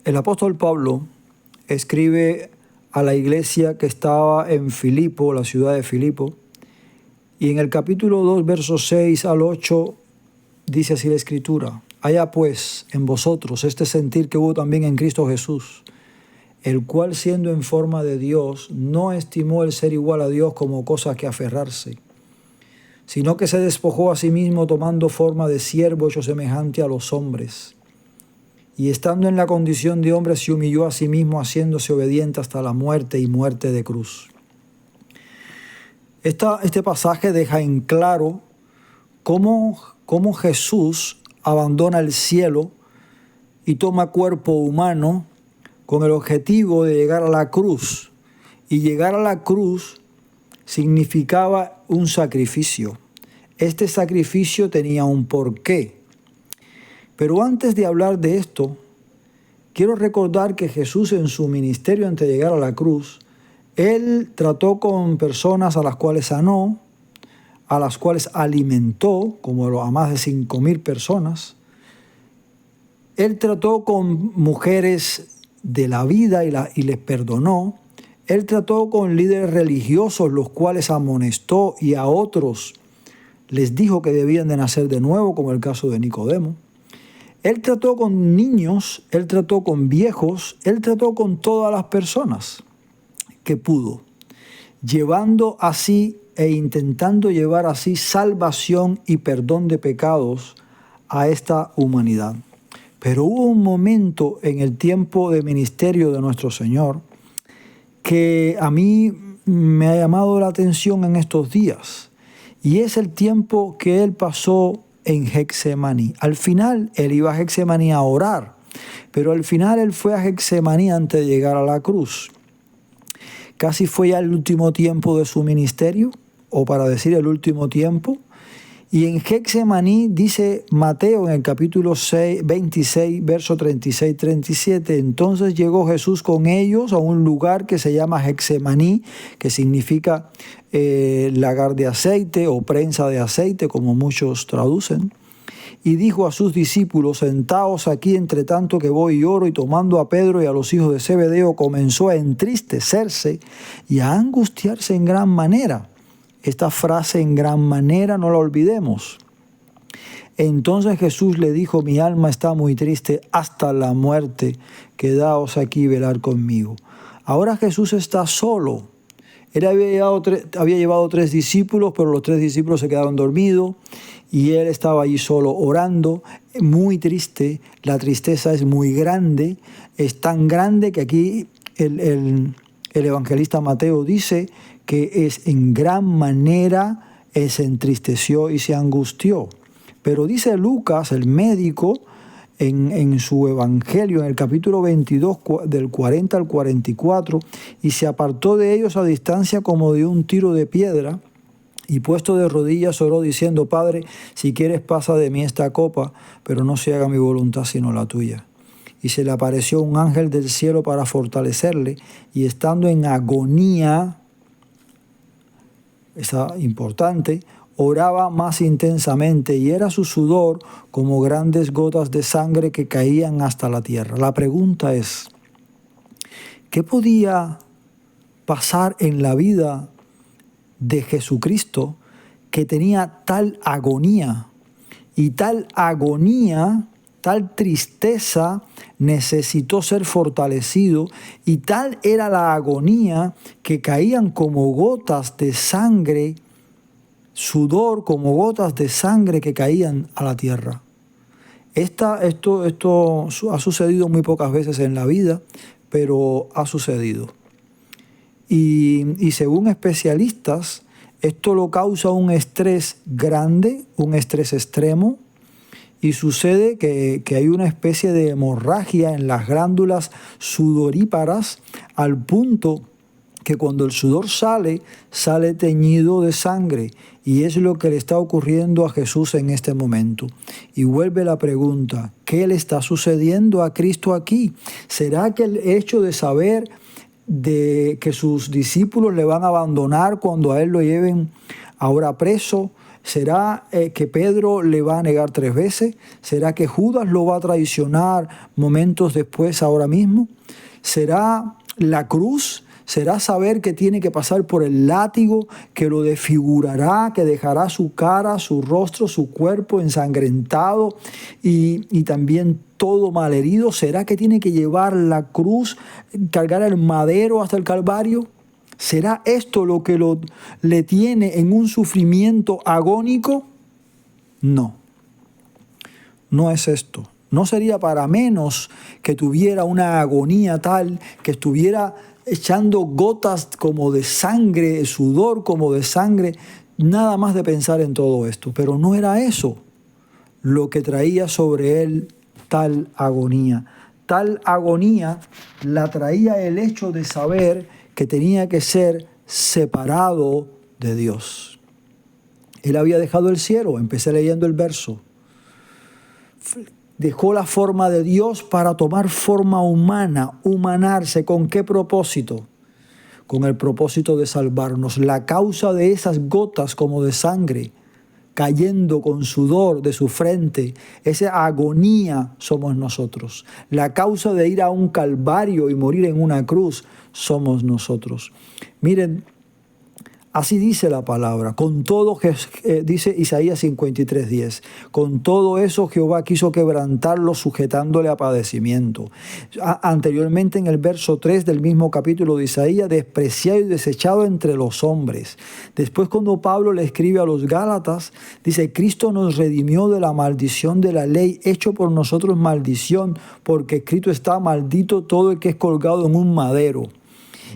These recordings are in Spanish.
El apóstol Pablo escribe a la iglesia que estaba en Filipo, la ciudad de Filipo, y en el capítulo 2, versos 6 al 8, dice así la Escritura: haya pues en vosotros este sentir que hubo también en Cristo Jesús, el cual siendo en forma de Dios, no estimó el ser igual a Dios como cosa que aferrarse, sino que se despojó a sí mismo tomando forma de siervo hecho semejante a los hombres. Y estando en la condición de hombre se humilló a sí mismo, haciéndose obediente hasta la muerte y muerte de cruz. Este pasaje deja en claro cómo Jesús abandona el cielo y toma cuerpo humano con el objetivo de llegar a la cruz. Y llegar a la cruz significaba un sacrificio. Este sacrificio tenía un porqué. Pero antes de hablar de esto, quiero recordar que Jesús en su ministerio antes de llegar a la cruz, Él trató con personas a las cuales sanó, a las cuales alimentó, como a más de 5,000 personas. Él trató con mujeres de la vida y les perdonó. Él trató con líderes religiosos, los cuales amonestó, y a otros les dijo que debían de nacer de nuevo, como el caso de Nicodemo. Él trató con niños, él trató con viejos, él trató con todas las personas que pudo, llevando así e intentando llevar así salvación y perdón de pecados a esta humanidad. Pero hubo un momento en el tiempo de ministerio de nuestro Señor que a mí me ha llamado la atención en estos días, y es el tiempo que Él pasó en Getsemaní. Al final Él iba a Getsemaní a orar, pero al final Él fue a Getsemaní antes de llegar a la cruz. Casi fue ya el último tiempo de su ministerio, o para decir el último tiempo. Y en Getsemaní dice Mateo en el capítulo 26, verso 36-37, entonces llegó Jesús con ellos a un lugar que se llama Getsemaní, que significa lagar de aceite o prensa de aceite, como muchos traducen, y dijo a sus discípulos: sentaos aquí entre tanto que voy y oro. Y tomando a Pedro y a los hijos de Zebedeo, comenzó a entristecerse y a angustiarse en gran manera. Esta frase, en gran manera, no la olvidemos. Entonces Jesús le dijo: mi alma está muy triste hasta la muerte, quedaos aquí y velar conmigo. Ahora Jesús está solo. Él había llevado 3 discípulos, pero los 3 discípulos se quedaron dormidos y él estaba allí solo orando, muy triste. La tristeza es muy grande, es tan grande que aquí el evangelista Mateo dice que es en gran manera se entristeció y se angustió. Pero dice Lucas, el médico, en su evangelio, en el capítulo 22, del 40 al 44, y se apartó de ellos a distancia como de un tiro de piedra, y puesto de rodillas oró diciendo: Padre, si quieres pasa de mí esta copa, pero no se haga mi voluntad sino la tuya. Y se le apareció un ángel del cielo para fortalecerle, y estando en agonía, esa importante, oraba más intensamente, y era su sudor como grandes gotas de sangre que caían hasta la tierra. La pregunta es: ¿qué podía pasar en la vida de Jesucristo que tenía tal agonía? Y tal agonía, tal tristeza, necesitó ser fortalecido, y tal era la agonía que caían como gotas de sangre, sudor como gotas de sangre que caían a la tierra. Esto ha sucedido muy pocas veces en la vida, pero ha sucedido. Y según especialistas, esto lo causa un estrés grande, un estrés extremo, y sucede que hay una especie de hemorragia en las glándulas sudoríparas, al punto que cuando el sudor sale teñido de sangre, y es lo que le está ocurriendo a Jesús en este momento. Y vuelve la pregunta: ¿qué le está sucediendo a Cristo aquí? ¿Será que el hecho de saber de que sus discípulos le van a abandonar cuando a él lo lleven ahora preso, ¿Será que Pedro le va a negar 3 veces? ¿Será que Judas lo va a traicionar momentos después, ahora mismo? ¿Será la cruz? ¿Será saber que tiene que pasar por el látigo, que lo desfigurará, que dejará su cara, su rostro, su cuerpo ensangrentado y también todo malherido? ¿Será que tiene que llevar la cruz, cargar el madero hasta el Calvario? ¿Será esto lo que le tiene en un sufrimiento agónico? No, no es esto. No sería para menos que tuviera una agonía tal, que estuviera echando gotas como de sangre, sudor como de sangre, nada más de pensar en todo esto. Pero no era eso lo que traía sobre él tal agonía. Tal agonía la traía el hecho de saber que tenía que ser separado de Dios. Él había dejado el cielo, empecé leyendo el verso. Dejó la forma de Dios para tomar forma humana, humanarse. ¿Con qué propósito? Con el propósito de salvarnos. La causa de esas gotas como de sangre cayendo con sudor de su frente, esa agonía somos nosotros. La causa de ir a un calvario y morir en una cruz somos nosotros. Miren, así dice la palabra, con todo, dice Isaías 53:10, con todo eso Jehová quiso quebrantarlo sujetándole a padecimiento. Anteriormente en el verso 3 del mismo capítulo de Isaías, despreciado y desechado entre los hombres. Después cuando Pablo le escribe a los Gálatas, dice, Cristo nos redimió de la maldición de la ley, hecho por nosotros maldición, porque escrito está, maldito todo el que es colgado en un madero.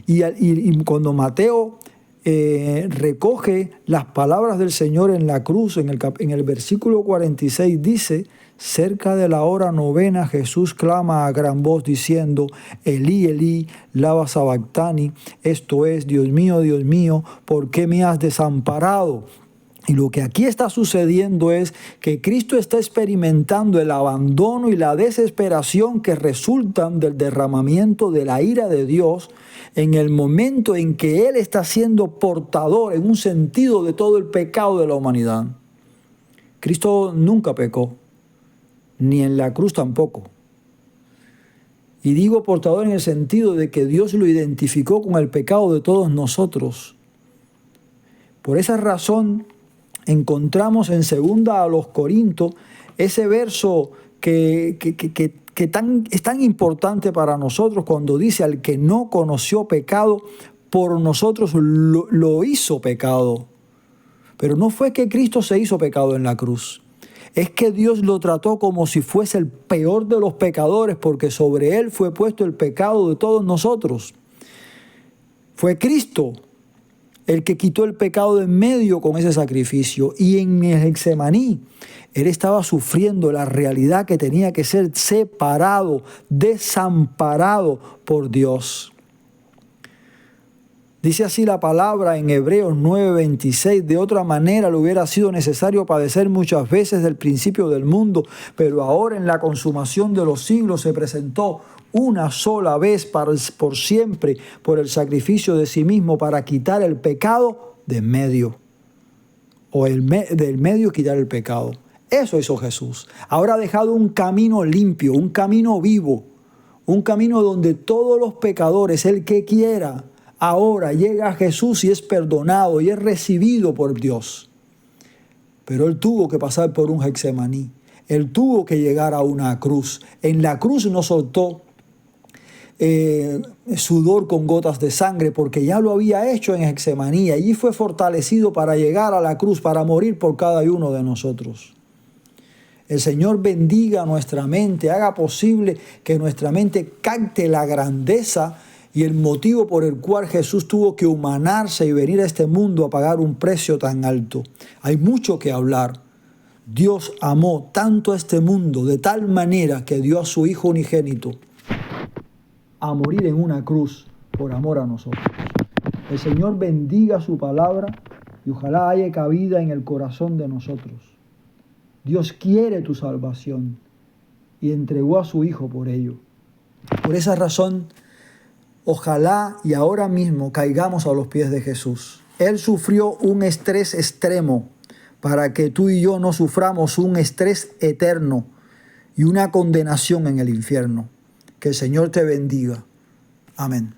Y cuando Mateo recoge las palabras del Señor en la cruz, en el versículo 46 dice, cerca de la hora novena Jesús clama a gran voz diciendo, Elí, Elí, lama sabactani, esto es, Dios mío, ¿por qué me has desamparado? Y lo que aquí está sucediendo es que Cristo está experimentando el abandono y la desesperación que resultan del derramamiento de la ira de Dios en el momento en que Él está siendo portador en un sentido de todo el pecado de la humanidad. Cristo nunca pecó, ni en la cruz tampoco. Y digo portador en el sentido de que Dios lo identificó con el pecado de todos nosotros. Por esa razón encontramos en 2 Corintios ese verso que es tan importante para nosotros cuando dice, al que no conoció pecado, por nosotros lo hizo pecado. Pero no fue que Cristo se hizo pecado en la cruz. Es que Dios lo trató como si fuese el peor de los pecadores, porque sobre Él fue puesto el pecado de todos nosotros. Fue Cristo el que quitó el pecado de en medio con ese sacrificio. Y en el Getsemaní, Él estaba sufriendo la realidad que tenía que ser separado, desamparado por Dios. Dice así la palabra en Hebreos 9:26, de otra manera le hubiera sido necesario padecer muchas veces del principio del mundo, pero ahora en la consumación de los siglos se presentó una sola vez por siempre por el sacrificio de sí mismo para quitar el pecado de en medio, o del medio quitar el pecado. Eso hizo Jesús. Ahora ha dejado un camino limpio, un camino vivo, un camino donde todos los pecadores, el que quiera, ahora llega a Jesús y es perdonado y es recibido por Dios. Pero Él tuvo que pasar por un Getsemaní. Él tuvo que llegar a una cruz. En la cruz no soltó sudor con gotas de sangre, porque ya lo había hecho en Getsemaní. Allí fue fortalecido para llegar a la cruz, para morir por cada uno de nosotros. El Señor bendiga nuestra mente, haga posible que nuestra mente capte la grandeza y el motivo por el cual Jesús tuvo que humanarse y venir a este mundo a pagar un precio tan alto. Hay mucho que hablar. Dios amó tanto a este mundo de tal manera que dio a su Hijo unigénito a morir en una cruz por amor a nosotros. El Señor bendiga su palabra y ojalá haya cabida en el corazón de nosotros. Dios quiere tu salvación y entregó a su Hijo por ello. Por esa razón, ojalá y ahora mismo caigamos a los pies de Jesús. Él sufrió un estrés extremo para que tú y yo no suframos un estrés eterno y una condenación en el infierno. Que el Señor te bendiga. Amén.